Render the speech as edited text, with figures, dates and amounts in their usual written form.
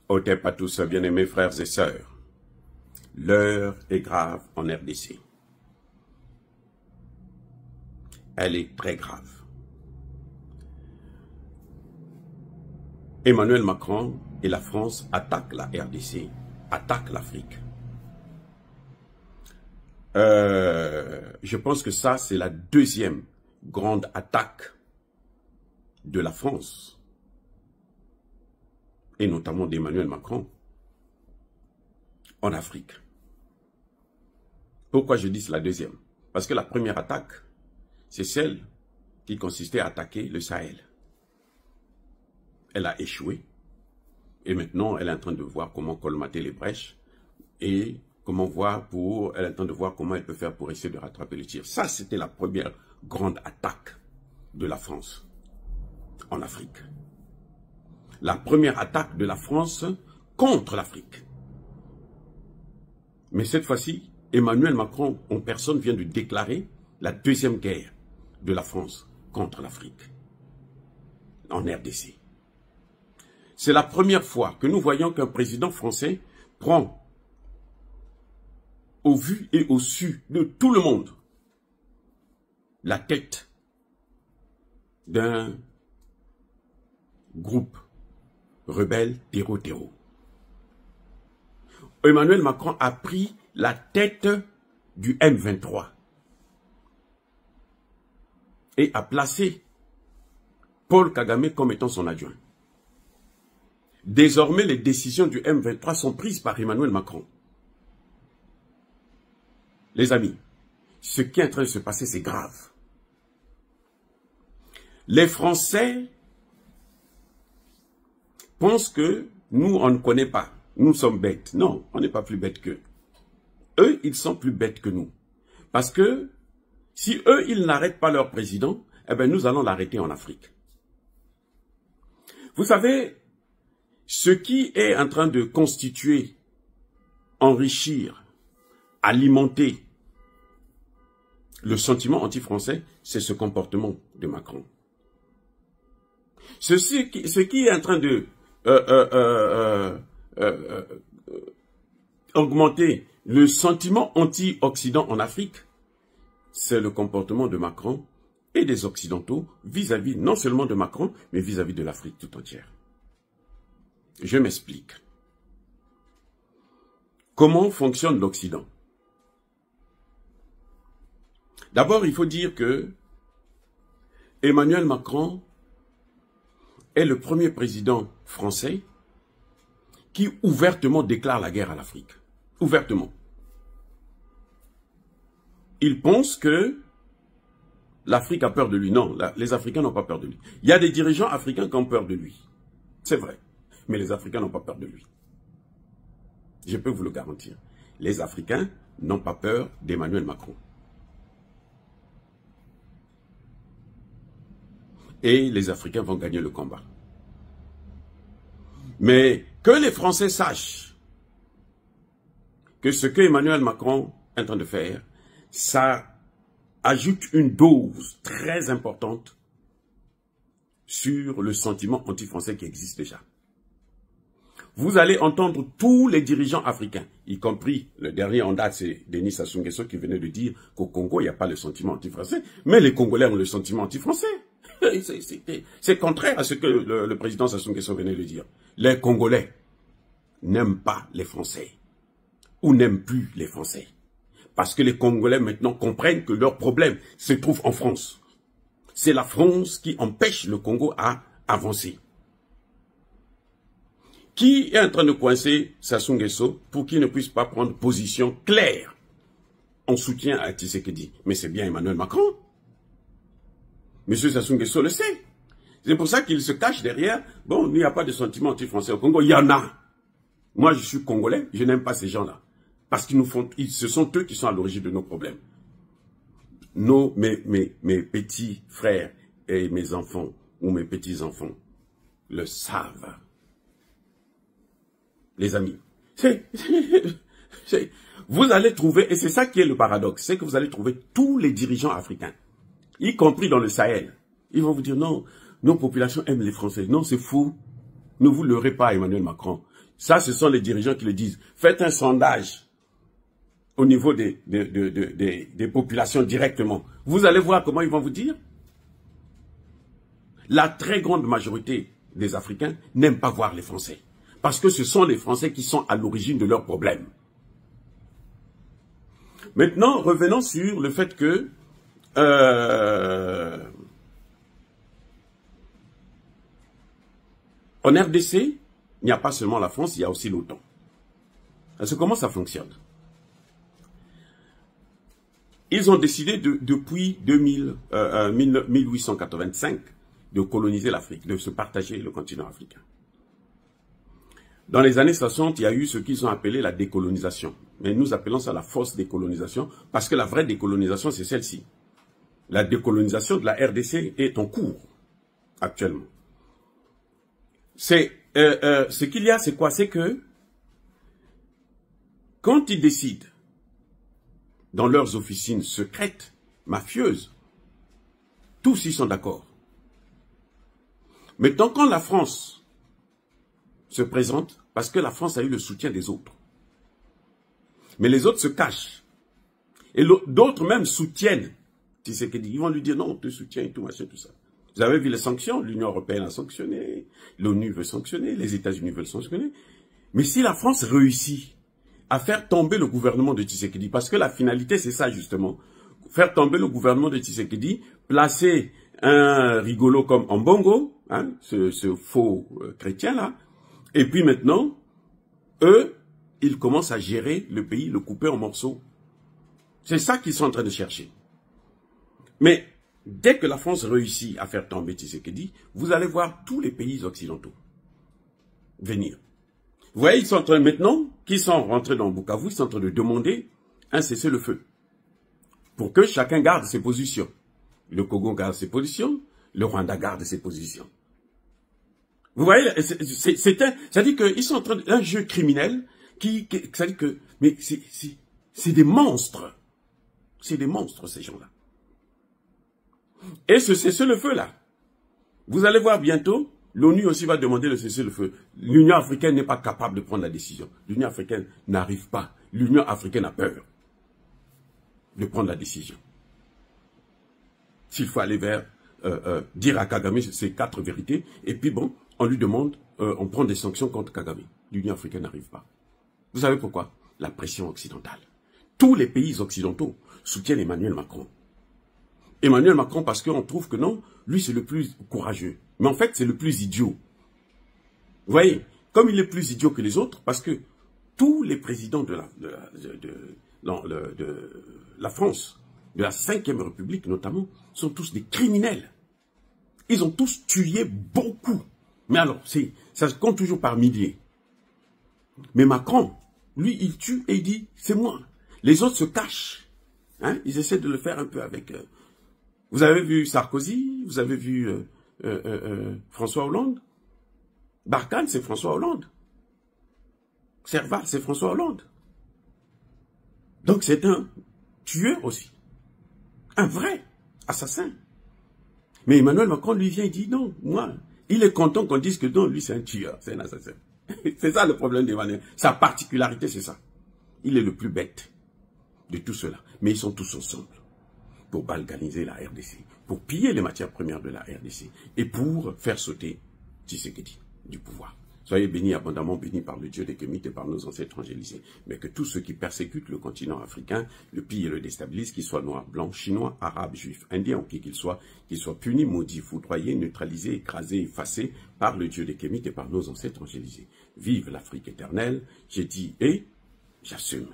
Otep à tous, bien-aimés frères et sœurs. L'heure est grave en RDC. Elle est très grave. Emmanuel Macron et la France attaquent la RDC, attaquent l'Afrique. Je pense que ça, c'est la deuxième grande attaque de la France, et notamment d'Emmanuel Macron, en Afrique. Pourquoi je dis c'est la deuxième? Parce que la première attaque, c'est celle qui consistait à attaquer le Sahel. Elle a échoué, et maintenant elle est en train de voir comment colmater les brèches, et comment elle est en train de voir comment elle peut faire pour essayer de rattraper le tir. Ça, c'était la première grande attaque de la France en Afrique. La première attaque de la France contre l'Afrique. Mais cette fois-ci, Emmanuel Macron en personne vient de déclarer la deuxième guerre de la France contre l'Afrique en RDC. C'est la première fois que nous voyons qu'un président français prend au vu et au su de tout le monde la tête d'un groupe rebelle terreau. Emmanuel Macron a pris la tête du M23 et a placé Paul Kagame comme étant son adjoint. Désormais, les décisions du M23 sont prises par Emmanuel Macron. Les amis, ce qui est en train de se passer, c'est grave. Les Français pensent que nous, on ne connaît pas. Nous sommes bêtes. Non, on n'est pas plus bêtes qu'eux. Eux, ils sont plus bêtes que nous. Parce que si eux, ils n'arrêtent pas leur président, eh bien, nous allons l'arrêter en Afrique. Vous savez, ce qui est en train de constituer, enrichir, alimenter le sentiment anti-français, c'est ce comportement de Macron. Ce qui est en train de augmenter le sentiment anti-Occident en Afrique, c'est le comportement de Macron et des Occidentaux vis-à-vis non seulement de Macron, mais vis-à-vis de l'Afrique tout entière. Je m'explique. Comment fonctionne l'Occident? D'abord, il faut dire que Emmanuel Macron est le premier président français qui ouvertement déclare la guerre à l'Afrique. Ouvertement. Il pense que l'Afrique a peur de lui. Non, les Africains n'ont pas peur de lui. Il y a des dirigeants africains qui ont peur de lui. C'est vrai. Mais les Africains n'ont pas peur de lui. Je peux vous le garantir. Les Africains n'ont pas peur d'Emmanuel Macron. Et les Africains vont gagner le combat. Mais que les Français sachent que ce que Emmanuel Macron est en train de faire, ça ajoute une dose très importante sur le sentiment anti-français qui existe déjà. Vous allez entendre tous les dirigeants africains, y compris le dernier en date, c'est Denis Sassou Nguesso qui venait de dire qu'au Congo, il n'y a pas le sentiment anti-français, mais les Congolais ont le sentiment anti-français. C'est contraire à ce que le président Sassou Nguesso venait de dire. Les Congolais n'aiment pas les Français, ou n'aiment plus les Français. Parce que les Congolais maintenant comprennent que leur problème se trouve en France. C'est la France qui empêche le Congo à avancer. Qui est en train de coincer Sassou Nguesso pour qu'il ne puisse pas prendre position claire en soutien à Tshisekedi? Mais c'est bien Emmanuel Macron. Monsieur Sassou Nguesso le sait. C'est pour ça qu'il se cache derrière. Bon, il n'y a pas de sentiment anti-français au Congo. Il y en a. Moi, je suis Congolais. Je n'aime pas ces gens-là. Parce qu'ils nous font, ce sont eux qui sont à l'origine de nos problèmes. Mes petits frères et mes enfants, ou mes petits-enfants, le savent. Les amis, vous allez trouver, et c'est ça qui est le paradoxe, c'est que vous allez trouver tous les dirigeants africains, y compris dans le Sahel. Ils vont vous dire non, nos populations aiment les Français. Non, c'est fou. Ne vous leurrez pas, Emmanuel Macron. Ça, ce sont les dirigeants qui le disent. Faites un sondage au niveau des populations directement. Vous allez voir comment ils vont vous dire. La très grande majorité des Africains n'aiment pas voir les Français. Parce que ce sont les Français qui sont à l'origine de leurs problèmes. Maintenant, revenons sur le fait que en RDC, il n'y a pas seulement la France, il y a aussi l'OTAN. Comment ça fonctionne? Ils ont décidé depuis 1885 de coloniser l'Afrique, de se partager le continent africain. Dans les années 60, il y a eu ce qu'ils ont appelé la décolonisation. Mais nous appelons ça la fausse décolonisation, parce que la vraie décolonisation, c'est celle-ci. La décolonisation de la RDC est en cours, actuellement. Ce qu'il y a, c'est quoi? C'est que, quand ils décident, dans leurs officines secrètes, mafieuses, tous y sont d'accord. Maintenant, quand la France se présente, parce que la France a eu le soutien des autres, mais les autres se cachent, et d'autres même soutiennent Tshisekedi. Ils vont lui dire non, on te soutient et tout, machin, tout ça. Vous avez vu les sanctions, l'Union européenne a sanctionné, l'ONU veut sanctionner, les États-Unis veulent sanctionner. Mais si la France réussit à faire tomber le gouvernement de Tshisekedi, parce que la finalité c'est ça justement, faire tomber le gouvernement de Tshisekedi, placer un rigolo comme Mbongo, hein, ce faux chrétien là, et puis maintenant, eux, ils commencent à gérer le pays, le couper en morceaux. C'est ça qu'ils sont en train de chercher. Mais dès que la France réussit à faire tomber Tshisekedi, vous allez voir tous les pays occidentaux venir. Vous voyez, ils sont en train maintenant, qu'ils sont rentrés dans Bukavu, ils sont en train de demander un cessez-le-feu. Pour que chacun garde ses positions. Le Congo garde ses positions, le Rwanda garde ses positions. Vous voyez, c'est-à-dire qu'ils sont en train d'un jeu criminel c'est-à-dire que, mais c'est des monstres. C'est des monstres, ces gens-là. Et ce cessez-le-feu là, vous allez voir bientôt, l'ONU aussi va demander le cessez-le-feu. L'Union africaine n'est pas capable de prendre la décision. L'Union africaine n'arrive pas. L'Union africaine a peur de prendre la décision. S'il faut aller vers dire à Kagame ces 4 vérités, et puis bon, on lui demande, on prend des sanctions contre Kagame. L'Union africaine n'arrive pas. Vous savez pourquoi? La pression occidentale. Tous les pays occidentaux soutiennent Emmanuel Macron. Emmanuel Macron parce qu'on trouve que non, lui c'est le plus courageux. Mais en fait c'est le plus idiot. Vous voyez, comme il est plus idiot que les autres, parce que tous les présidents de la France, de la 5e République notamment, sont tous des criminels. Ils ont tous tué beaucoup. Mais alors, ça se compte toujours par milliers. Mais Macron, lui, il tue et il dit, c'est moi. Les autres se cachent. Hein? Ils essaient de le faire un peu avec... Vous avez vu Sarkozy, vous avez vu François Hollande. Barkhane, c'est François Hollande. Serval, c'est François Hollande. Donc c'est un tueur aussi. Un vrai assassin. Mais Emmanuel Macron, lui, vient et dit, non, moi, il est content qu'on dise que non, lui, c'est un tueur, c'est un assassin. C'est ça le problème d'Emmanuel. Sa particularité, c'est ça. Il est le plus bête de tout cela. Mais ils sont tous ensemble pour balkaniser la RDC, pour piller les matières premières de la RDC et pour faire sauter Tshisekedi du pouvoir. Soyez bénis, abondamment bénis par le Dieu des Kémites et par nos ancêtres angélisés. Mais que tous ceux qui persécutent le continent africain, le pillent et le déstabilisent, qu'ils soient noirs, blancs, chinois, arabes, juifs, indiens ou qui qu'ils soient punis, maudits, foudroyés, neutralisés, écrasés, effacés par le Dieu des Kémites et par nos ancêtres angélisés. Vive l'Afrique éternelle, j'ai dit et j'assume.